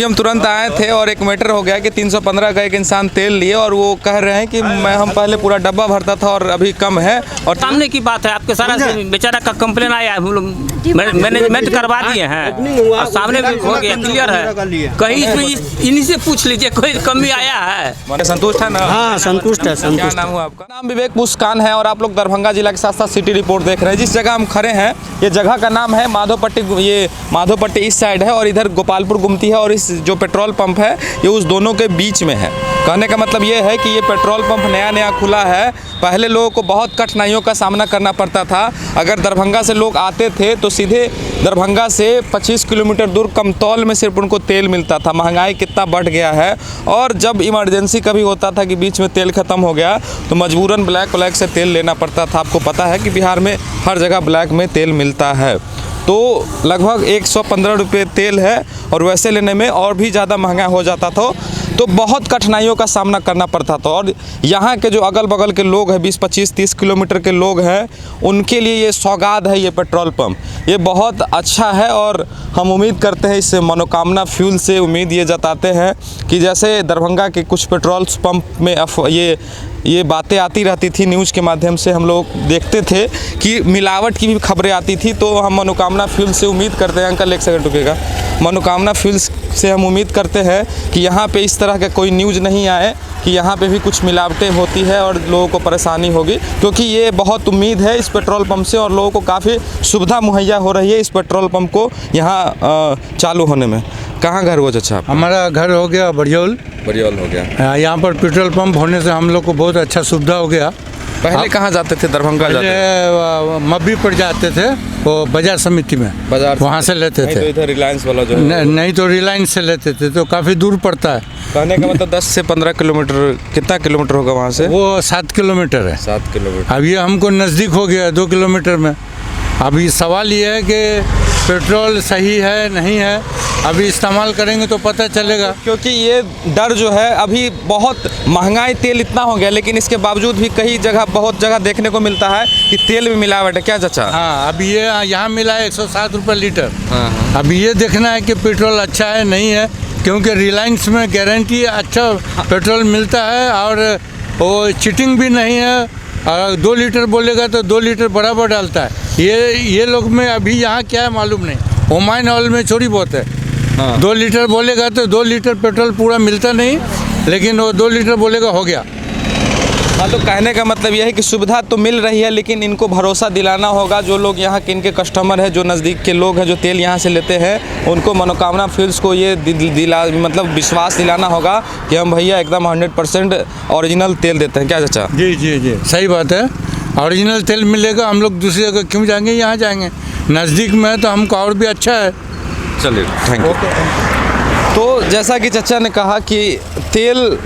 हम तुरंत आए थे और एक मैटर हो गया कि 315 का एक इंसान तेल लिए और वो कह रहे हैं कि हम पहले पूरा डब्बा भरता था और अभी कम है। और सामने की बात है, आपके सारा बेचारा का कंप्लेन आया है, मैनेजमेंट करवा दिए हैं और सामने भी हो गया, क्लियर है। कहीं इसमें इन्हीं से पूछ लीजिए कोई कमी आया है। संतुष्ट है ना? हाँ संतुष्ट है। क्या नाम हुआ आपका? नाम विवेक मुस्कान है और आप लोग दरभंगा जिला के साथ साथ सिटी रिपोर्ट देख रहे हैं। जिस जगह हम खड़े हैं ये जगह का नाम है माधोपट्टी। ये माधोपट्टी इस साइड है और इधर गोपालपुर गुमती है और इस जो पेट्रोल पंप है ये उस दोनों के बीच में है। कहने का मतलब ये है कि ये पेट्रोल पंप नया खुला है। पहले लोगों को बहुत कठिनाइयों का सामना करना पड़ता था। अगर दरभंगा से लोग आते थे तो सीधे दरभंगा से 25 किलोमीटर दूर कमतौल में सिर्फ उनको तेल मिलता था। महंगाई कितना बढ़ गया है और जब इमरजेंसी कभी होता था कि बीच में तेल ख़त्म हो गया तो मजबूरन ब्लैक से तेल लेना पड़ता था। आपको पता है कि बिहार में हर जगह ब्लैक में तेल मिलता है। तो लगभग 115 रुपये तेल है और वैसे लेने में और भी ज़्यादा महंगा हो जाता था। तो बहुत कठिनाइयों का सामना करना पड़ता था और यहाँ के जो अगल बगल के लोग हैं 20, 25, 30 किलोमीटर के लोग हैं उनके लिए ये सौगात है। ये पेट्रोल पंप ये बहुत अच्छा है और हम उम्मीद करते हैं इस मनोकामना फ्यूल से उम्मीद ये जताते हैं कि जैसे दरभंगा के कुछ पेट्रोल पंप में ये बातें आती रहती थी, न्यूज़ के माध्यम से हम लोग देखते थे कि मिलावट की भी खबरें आती थी। तो हम मनोकामना फ्यूल से उम्मीद करते हैं, अंकल एक सेकंड रुकेगा, मनोकामना फ्यूल्स से हम उम्मीद करते हैं कि यहाँ पे इस तरह का कोई न्यूज़ नहीं आए कि यहाँ पे भी कुछ मिलावटें होती है और लोगों को परेशानी होगी, क्योंकि ये बहुत उम्मीद है इस पेट्रोल पंप से और लोगों को काफ़ी सुविधा मुहैया हो रही है इस पेट्रोल पंप को यहाँ चालू होने में। कहाँ घर हुआ चाचा? हमारा घर हो गया बड़ियोल हो गया। यहाँ पर पेट्रोल पंप होने से हम लोग को बहुत अच्छा सुविधा हो गया। पहले कहाँ जाते थे? दरभंगा जाते थे? मब्बी पर जाते थे, वो बाजार समिति में, बाजार वहाँ से लेते थे। तो इधर रिलायंस वाला जो नहीं तो रिलायंस से लेते थे तो काफ़ी दूर पड़ता है। कहने का मतलब 10 से 15 किलोमीटर। कितना किलोमीटर होगा वहाँ से? वो 7 किलोमीटर है। 7 किलोमीटर। अब ये हमको नज़दीक हो गया 2 किलोमीटर में। अभी सवाल ये है कि पेट्रोल सही है नहीं है, अभी इस्तेमाल करेंगे तो पता चलेगा। क्योंकि ये डर जो है अभी बहुत महंगाई तेल इतना हो गया, लेकिन इसके बावजूद भी कई जगह बहुत जगह देखने को मिलता है कि तेल में मिलावट है। क्या चाचा? हाँ अभी ये यहाँ मिला है 107 रुपये लीटर। हाँ। अभी ये देखना है कि पेट्रोल अच्छा है नहीं है, क्योंकि रिलायंस में गारंटी अच्छा पेट्रोल मिलता है और वो चीटिंग भी नहीं है। और 2 लीटर बोलेगा तो 2 लीटर बराबर डालता है। ये लोग में अभी यहाँ क्या है मालूम नहीं, ओमाइन ऑयल में चोरी बहुत है। हाँ। 2 लीटर बोलेगा तो 2 लीटर पेट्रोल पूरा मिलता नहीं, लेकिन वो 2 लीटर बोलेगा हो गया। हाँ, तो कहने का मतलब यह है कि सुविधा तो मिल रही है, लेकिन इनको भरोसा दिलाना होगा। जो लोग यहाँ के इनके कस्टमर हैं, जो नज़दीक के लोग हैं जो तेल यहाँ से लेते हैं, उनको मनोकामना फ्यूल्स को ये मतलब विश्वास दिलाना होगा कि हम भैया एकदम 100% ओरिजिनल तेल देते हैं। क्या चाचा? जी सही बात है। ओरिजिनल तेल मिलेगा, हम लोग दूसरी जगह क्यों जाएंगे, यहाँ जाएंगे। नज़दीक में है तो हमको और भी अच्छा है। चलिए, थैंक यू। तो जैसा कि चाचा ने कहा कि तेल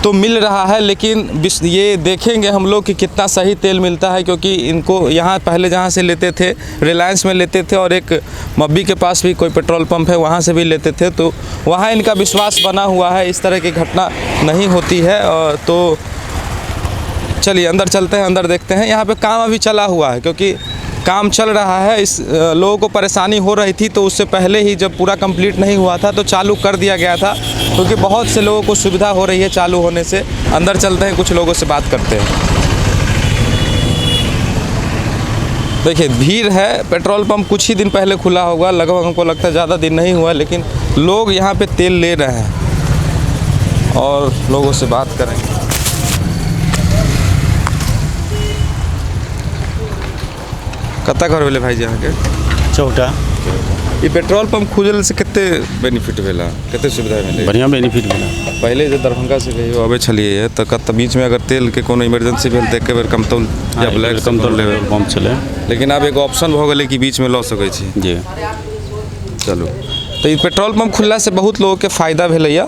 तो मिल रहा है, लेकिन ये देखेंगे हम लोग कि कितना सही तेल मिलता है, क्योंकि इनको यहाँ पहले जहाँ से लेते थे रिलायंस में लेते थे और एक मब्बी के पास भी कोई पेट्रोल पंप है वहाँ से भी लेते थे, तो वहाँ इनका विश्वास बना हुआ है, इस तरह की घटना नहीं होती है। तो चलिए अंदर चलते हैं, अंदर देखते हैं। यहाँ पे काम अभी चला हुआ है, क्योंकि काम चल रहा है। इस लोगों को परेशानी हो रही थी तो उससे पहले ही जब पूरा कंप्लीट नहीं हुआ था तो चालू कर दिया गया था, क्योंकि बहुत से लोगों को सुविधा हो रही है चालू होने से। अंदर चलते हैं, कुछ लोगों से बात करते हैं। देखिए भीड़ है। पेट्रोल पंप कुछ ही दिन पहले खुला होगा, लगभग हमको लगता है ज़्यादा दिन नहीं हुआ, लेकिन लोग यहाँ पे तेल ले रहे हैं और लोगों से बात करेंगे। कत्ता घर वाले भाई जी यहाँ के? चौटा। ये पेट्रोल पंप खुजल से कितने बेनिफिट भेला, कितने सुविधा मिले? बढ़िया बेनिफिट मिला। पहले जो दरभंगा से गई अबे छलिए तो कत बीच में अगर तेल के कोनो इमरजेंसी भेल तो एक बेर कमतौल या ब्लैक कमतौल लेवल पंप चले, लेकिन अब एगो ऑप्शन हो गए कि बीच में लऽ सकै छी। जी चलो, तो ये पेट्रोल पंप खुलला से बहुत लोगों के फायदा भेलैया।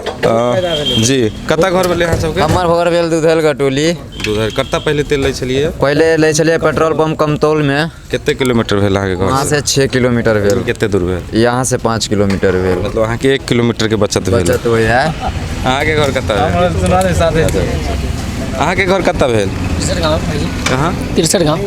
जी कत्ता घर वाले यहाँ सबके? हमार घर भेल दुधेल कटोली। दुधेल कत्ता पहले तेल लै छलिए? पहले ले चलिए पेट्रोल पंप कमतौल में। कितने किलोमीटर भेल अहाँ के घर वहाँ से 6 किलोमीटर भेल। कितने दूर भेल? यहाँ से 5 किलोमीटर भेल। मतलब अहाँ के 1 किलोमीटर के बचत भेल। बचत हुई है। अहाँ के घर कत्ता भेल? अहाँ के घर कत्ता भेल? कहाँ? तिरसठ गाँव।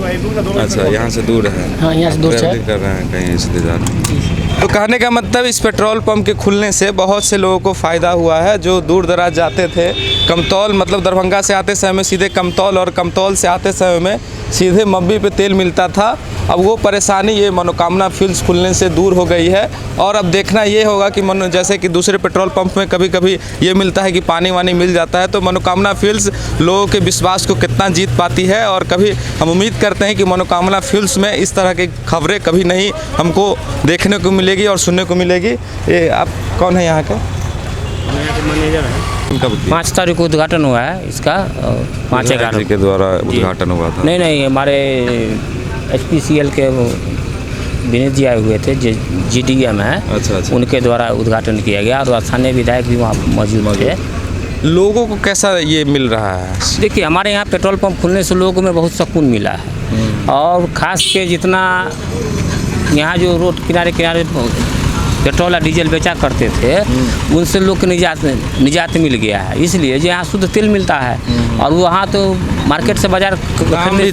अच्छा, यहाँ से दूर है। हाँ, यहाँ से दूर है। कर रहे हैं कहीं इसलिए जा रहे हैं। तो कहने का मतलब इस पेट्रोल पंप के खुलने से बहुत से लोगों को फ़ायदा हुआ है। जो दूर दराज जाते थे, कमतौल मतलब दरभंगा से आते समय में सीधे कमतौल और कमतौल से आते समय में सीधे मब्बी पे तेल मिलता था। अब वो परेशानी ये मनोकामना फ्यूल्स खुलने से दूर हो गई है। और अब देखना ये होगा कि जैसे कि दूसरे पेट्रोल पंप में कभी कभी ये मिलता है कि पानी वानी मिल जाता है, तो मनोकामना फ्यूल्स लोगों के विश्वास को कितना जीत पाती है। और कभी हम उम्मीद करते हैं कि मनोकामना फ्यूल्स में इस तरह की खबरें कभी नहीं हमको देखने को मिलेगी और सुनने को मिलेगी। ये आप कौन है यहाँ के? मैनेजर है। 5 तारीख को उद्घाटन हुआ है इसका, 5-11 के द्वारा उद्घाटन हुआ था। नहीं, हमारे HPCL के विनीत जी आए हुए थे, जो GDM है। अच्छा। उनके द्वारा उद्घाटन किया गया और स्थानीय विधायक भी वहाँ मौजूद थे। लोगों को कैसा ये मिल रहा है? देखिए, हमारे यहाँ पेट्रोल पंप खुलने से लोगों में बहुत सुकून मिला है। और ख़ास के जितना यहाँ जो रोड किनारे पेट्रोल और डीजल बेचा करते थे, उनसे लोग को निजात मिल गया है। इसलिए जो यहाँ शुद्ध तेल मिलता है और वहाँ तो मार्केट से बाजार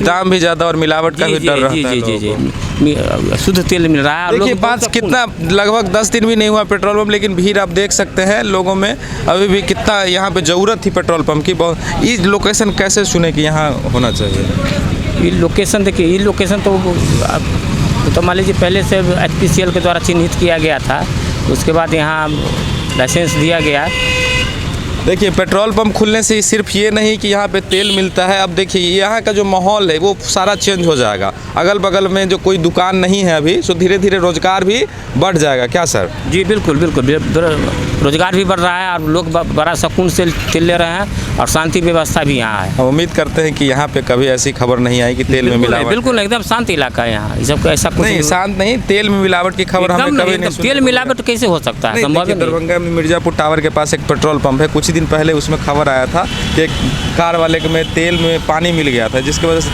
दाम भी ज़्यादा और मिलावट का भी डर रहता है। जी, शुद्ध तेल मिल रहा है। देखिए, 5 कितना लगभग 10 दिन भी नहीं हुआ पेट्रोल पंप, लेकिन भीड़ आप देख सकते हैं लोगों में। अभी भी कितना यहाँ पे ज़रूरत थी पेट्रोल पंप की। बहुत ये लोकेशन कैसे सुने कि यहाँ होना चाहिए? ये लोकेशन देखिए, ये लोकेशन तो मान लीजिए पहले से HPCL के द्वारा चिन्हित किया गया था, उसके बाद यहाँ लाइसेंस दिया गया। देखिए, पेट्रोल पंप खुलने से सिर्फ ये नहीं कि यहाँ पे तेल मिलता है। अब देखिए यहाँ का जो माहौल है वो सारा चेंज हो जाएगा। अगल बगल में जो कोई दुकान नहीं है अभी, तो धीरे धीरे रोजगार भी बढ़ जाएगा। क्या सर? जी बिल्कुल, रोजगार भी बढ़ रहा है और लोग बड़ा सुकून से तेल ले रहे हैं और शांति व्यवस्था भी यहाँ है। हम उम्मीद करते हैं कि यहाँ पे कभी ऐसी खबर नहीं आई कि तेल में मिलावट। बिल्कुल एकदम शांत इलाका है यहाँ, सब ऐसा कुछ नहीं, शांत नहीं, तेल में मिलावट की खबर हमें कभी नहीं सुनी। तेल मिलावट कैसे हो सकता है? संभव नहीं। दरभंगा में मिर्जापुर टावर के पास एक पेट्रोल पंप है। कुछ दिन पहले उसमें खबर आया था कि एक कार वाले में तेल में पानी मिल गया था, जिसकी वजह से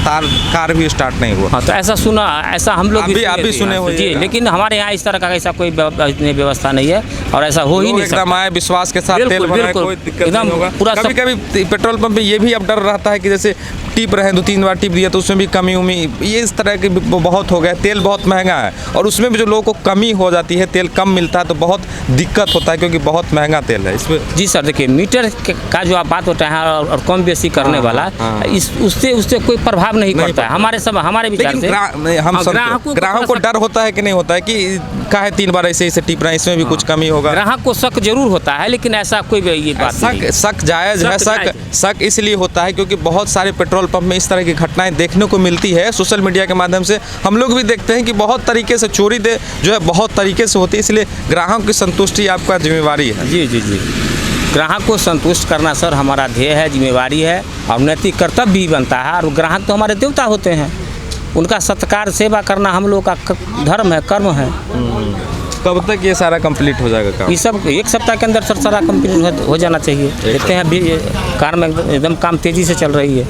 कार भी स्टार्ट नहीं हुआ। हाँ, तो ऐसा सुना, ऐसा हम लोग आप भी सुने हुए जी, लेकिन हमारे यहाँ इस तरह का ऐसा कोई व्यवस्था नहीं है और ऐसा हो ही नहीं सकता। एकदम आए विश्वास के साथ तेल बनाए, कोई दिक्कत नहीं होगा। पूरा कभी पेट्रोल पंप में ये भी अब डर रहता है कि जैसे टिप रहे 2-3 बार टिप दिया तो उसमें भी कमी उमी, ये इस तरह के बहुत हो गया। तेल बहुत महंगा है और उसमें भी जो लोगों को कमी हो जाती है, तेल कम मिलता है तो बहुत दिक्कत होता है, क्योंकि बहुत महंगा तेल है इसमें। जी सर, देखिए मीटर का जो आप बात होता है और कम बेसी करने वाला, उससे कोई प्रभाव नहीं पड़ता है हमारे विचार से। हम ग्राहक को डर होता है कि नहीं होता है कि काहे 3 बार ऐसे टिप रहे हैं, इसमें भी कुछ कमी होगा। ग्राहक को शक जरूर होता है, लेकिन ऐसा कोई ये बात नहीं। शक जायज़ है। शक इसलिए होता है क्योंकि बहुत सारे पेट्रोल पंप में इस तरह की घटनाएं देखने को मिलती है। सोशल मीडिया के माध्यम से हम लोग भी देखते हैं कि बहुत तरीके से चोरी जो है बहुत तरीके से होती है। इसलिए ग्राहक की संतुष्टि आपका जिम्मेवारी है। जी, ग्राहक को संतुष्ट करना सर हमारा ध्येय है, जिम्मेवारी है और नैतिक कर्तव्य भी बनता है। और ग्राहक तो हमारे देवता होते हैं, उनका सत्कार सेवा करना हम लोग का धर्म है, कर्म है। कब तक ये सारा कंप्लीट हो जाएगा काम? ये सब 1 सप्ताह के अंदर सर सारा कंप्लीट हो जाना चाहिए। देखते हैं अभी कार में एकदम काम तेज़ी से चल रही है।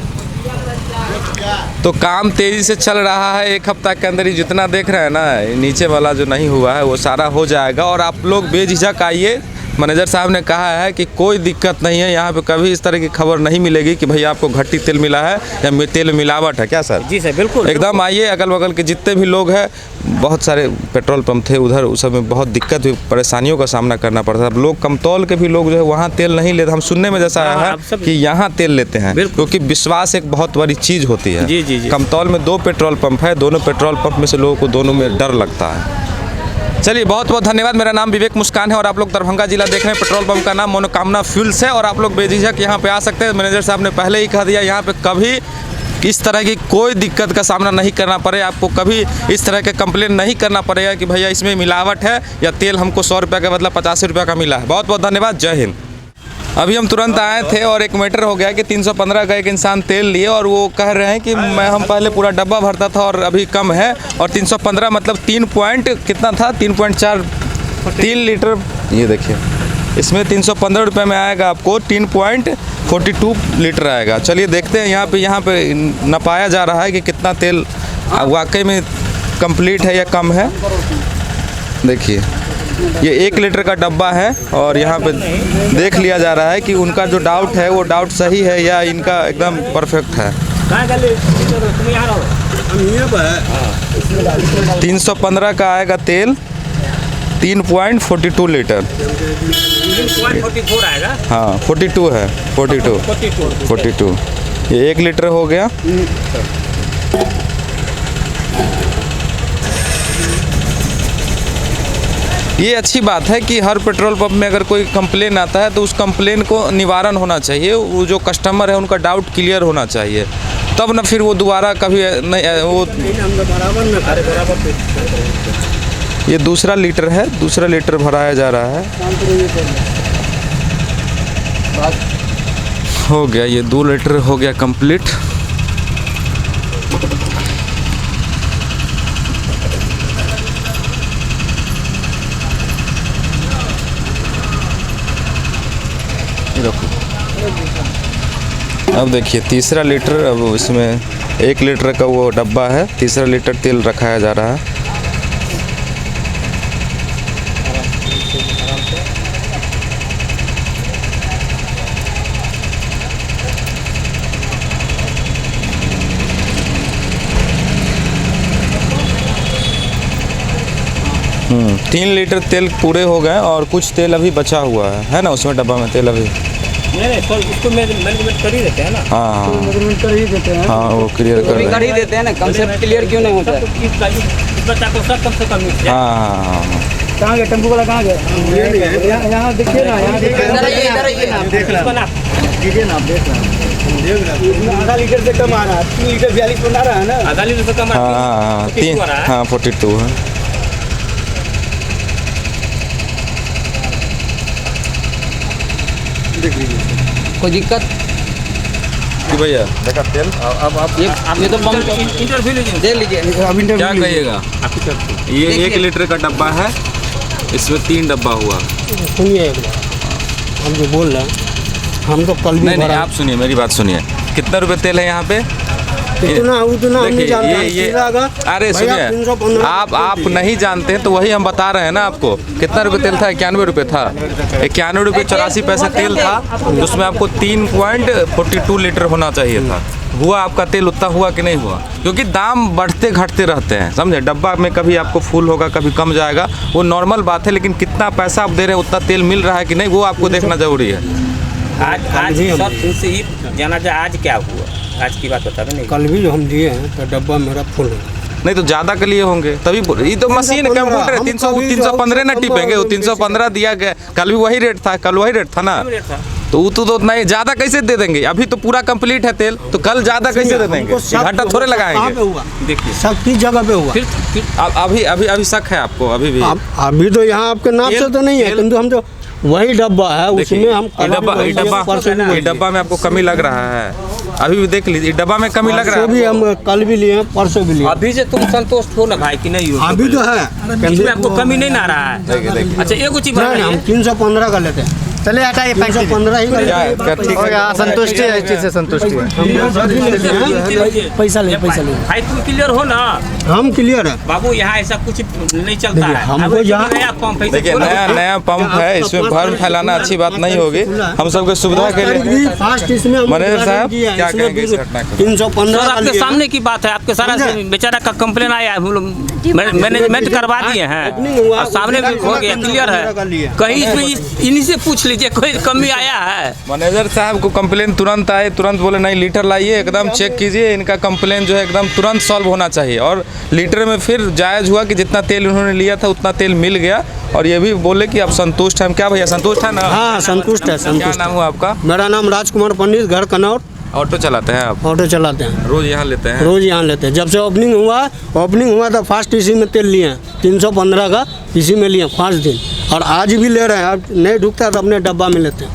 तो काम तेज़ी से चल रहा है। 1 हफ्ता के अंदर ही जितना देख रहे हैं ना, नीचे वाला जो नहीं हुआ है वो सारा हो जाएगा। और आप लोग बेझिझक आइए। मैनेजर साहब ने कहा है कि कोई दिक्कत नहीं है, यहाँ पे कभी इस तरह की खबर नहीं मिलेगी कि भैया आपको घट्टी तेल मिला है या तेल में मिलावट है। क्या सर? जी सर, बिल्कुल एकदम आइए। अगल बगल के जितने भी लोग हैं, बहुत सारे पेट्रोल पंप थे उधर, उस समय बहुत दिक्कत हुई, परेशानियों का सामना करना पड़ता था। लोग कमतौल के भी लोग जो है वहाँ तेल नहीं लेते। हम सुनने में जैसा आया है कि यहाँ तेल लेते हैं, क्योंकि विश्वास एक बहुत बड़ी चीज़ होती है। जी। कमतौल में 2 पेट्रोल पंप है, दोनों पेट्रोल पंप में से लोगों को दोनों में डर लगता है। चलिए, बहुत बहुत धन्यवाद। मेरा नाम विवेक मुस्कान है और आप लोग दरभंगा जिला देख रहे हैं। पेट्रोल पंप का नाम मनोकामना फ्यूल्स है और आप लोग बेझिझक यहाँ पे आ सकते हैं। मैनेजर साहब ने पहले ही कह दिया, यहाँ पे कभी इस तरह की कोई दिक्कत का सामना नहीं करना पड़े। आपको कभी इस तरह के कंप्लेन नहीं करना पड़ेगा कि भैया इसमें मिलावट है या तेल हमको 100 रुपये का बदला 85 रुपये का मिला है। बहुत बहुत धन्यवाद। जय हिंद। अभी हम तुरंत आए थे और एक मैटर हो गया कि 315 का एक इंसान तेल लिए और वो कह रहे हैं कि हम पहले पूरा डब्बा भरता था और अभी कम है। और 315 मतलब 3 पॉइंट कितना था, 3 लीटर। ये देखिए, इसमें 315 रुपये में आएगा आपको 3.42 लीटर आएगा। चलिए देखते हैं। यहाँ पे नपाया जा रहा है कि कितना तेल वाकई में कंप्लीट है या कम है। देखिए, ये 1 लीटर का डब्बा है और यहाँ पे देख लिया जा रहा है कि उनका जो डाउट है वो डाउट सही है या इनका एकदम परफेक्ट है। 315 का आएगा तेल 3.42 लीटर। 3.44 आएगा। हाँ 42 है, 42 ये 1 लीटर हो गया। ये अच्छी बात है कि हर पेट्रोल पंप में अगर कोई कंप्लेन आता है तो उस कंप्लेन को निवारण होना चाहिए, वो जो कस्टमर है उनका डाउट क्लियर होना चाहिए, तब ना फिर वो दोबारा कभी नहीं वो। ये दूसरा लीटर है, दूसरा लीटर भराया जा रहा है। हो गया, ये 2 लीटर हो गया कंप्लीट। अब देखिए तीसरा लीटर, अब इसमें 1 लीटर का वो डब्बा है, तीसरा लीटर तेल रखाया जा रहा है। हम्म, 3 लीटर तेल पूरे हो गए और कुछ तेल अभी बचा हुआ है ना उसमें डब्बा में तेल अभी। नहीं सर, इसको मैनेजमेंट कर ही देते हैं ना। हाँ मैनेजमेंट कर ही देते हैं। हाँ वो क्लियर कर कर ही देते हैं ना, कंसेप्ट क्लियर क्यों नहीं होता है? इस बच्चा को सब कम से कम मिल जाए। हाँ। कहाँ गए टेम्पो वाला, कहाँ गए? यहाँ देखिए ना, यहाँ देखिए ना, देख रहा दीजिए ना, आप देख रहे हैं आधा लीटर से कम आ रहा है, 3 लीटर 42 बना रहा है ना। आधा लीटर से कम हाँ 42 है। कोई दिक्कत कि भैया देखा तेल अब आप ये तो पंप इंटरव्यू लीजिए। दे लीजिए, अब क्या इंटरव्यू कहिएगा? ये 1 लीटर का डब्बा है, इसमें 3 डब्बा हुआ। सुनिए एक बार, हम जो बोल रहे हैं, हम तो कल भी नहीं भरा। आप सुनिए, मेरी बात सुनिए। कितना रुपए तेल है यहाँ पे? उतना हम नहीं जानते। ये अरे सुनिए, आप नहीं जानते हैं तो वही हम बता रहे हैं ना आपको। कितना रुपए तेल था? 91 रुपये था। 91 रुपये 84 पैसे तेल था, उसमें आपको 3.42 लीटर होना चाहिए था। हुआ आपका तेल उतना हुआ कि नहीं हुआ? क्योंकि दाम बढ़ते घटते रहते हैं, समझे। डब्बा में कभी आपको फुल होगा, कभी कम जाएगा, वो नॉर्मल बात है। लेकिन कितना पैसा आप दे रहे हैं, उतना तेल मिल रहा है कि नहीं, वो आपको देखना जरूरी है। आज सब इनसे ही जाना जाए आज क्या हुआ, आज की बात बता नहीं। कल भी जो हम दिए हैं तो डब्बा मेरा फुल है। नहीं तो ज़्यादा के लिए होंगे तभी। ये तो मशीन कंप्यूटर है, 315 ना टिपेंगे, वो 315 दिया गया। कल भी वही रेट था, कल वही रेट था ना, तो वो तो नहीं ज़्यादा कैसे दे देंगे? अभी तो पूरा कंप्लीट है तेल, तो कल ज़्यादा कैसे दे देंगे? घाटा थोड़े लगाएंगे। देखिए सब किस जगह पे हुआ। फिर अभी शक है आपको? अभी भी अभी तो यहाँ आपके नाम से तो नहीं है, किंतु हम तो वही डब्बा है, उसमें हम डब्बा में आपको कमी लग रहा है। अभी भी देख लीजिए, डब्बा में कमी लग रहा है। भी हम कल भी लिए, परसों भी लिए। अभी से तुम संतुष्ट हो ना भाई कि नहीं हो? अभी तो है, इसमें आपको कमी नहीं ना रहा है। अच्छा एक चीज हम 315 का लेते हैं। चले हटाइए, 315 ही संतुष्टि है, इस चीज से संतुष्टि है। पैसा ले भाई तुम क्लियर हो ना? हम क्लियर है बाबू, यहाँ ऐसा कुछ नहीं चलता है। हमको यहाँ नया पंप है, देखिए नया पंप है, इसमें भ्रम फैलाना अच्छी बात नहीं होगी। हम सबके सुविधा के लिए फास्ट इसमें मैनेजर साहब क्या कहेंगे इस घटना को? 315 आपके सामने की बात है, आपके सारा बेचारा का कंप्लेन आया है, हम लोग मैनेजमेंट करवा दिए हैं और सामने भी हो गया, क्लियर है। कहीं इसमें इन्हीं से पूछ लीजिए कोई कमी आया है? मैनेजर साहब को कंप्लेन तुरंत आए, तुरंत बोले नहीं लीटर लाइए, एकदम चेक कीजिए, इनका कंप्लेन जो है एकदम तुरंत सॉल्व होना चाहिए। और लीटर में फिर जायज़ हुआ कि जितना तेल उन्होंने लिया था उतना तेल मिल गया। और ये भी बोले कि आप संतुष्ट हैं। क्या भैया संतुष्ट है ना? हाँ संतुष्ट है। क्या नाम हुआ आपका? मेरा नाम राजकुमार पंडित, घर कनौर। ऑटो चलाते हैं आप? ऑटो चलाते हैं, रोज यहाँ लेते हैं? रोज यहाँ लेते हैं। जब से ओपनिंग हुआ था फास्ट इसी में तेल लिए हैं, 315 का इसी में लिए 5 दिन, और आज भी ले रहे हैं। अब नहीं ढुकता तो अपने डब्बा में लेते हैं,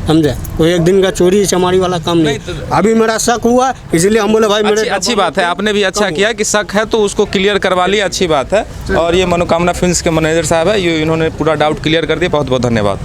समझे। कोई एक दिन का चोरी चमारी वाला काम नहीं। अभी मेरा शक हुआ, इसलिए हम बोले भाई मेरे अच्छी बात है, आपने भी अच्छा किया कि शक है तो उसको क्लियर करवा लिया, अच्छी बात है। और ये मनोकामना फिल्म्स के मैनेजर साहब है, ये इन्होंने पूरा डाउट क्लियर कर दिया। बहुत बहुत धन्यवाद।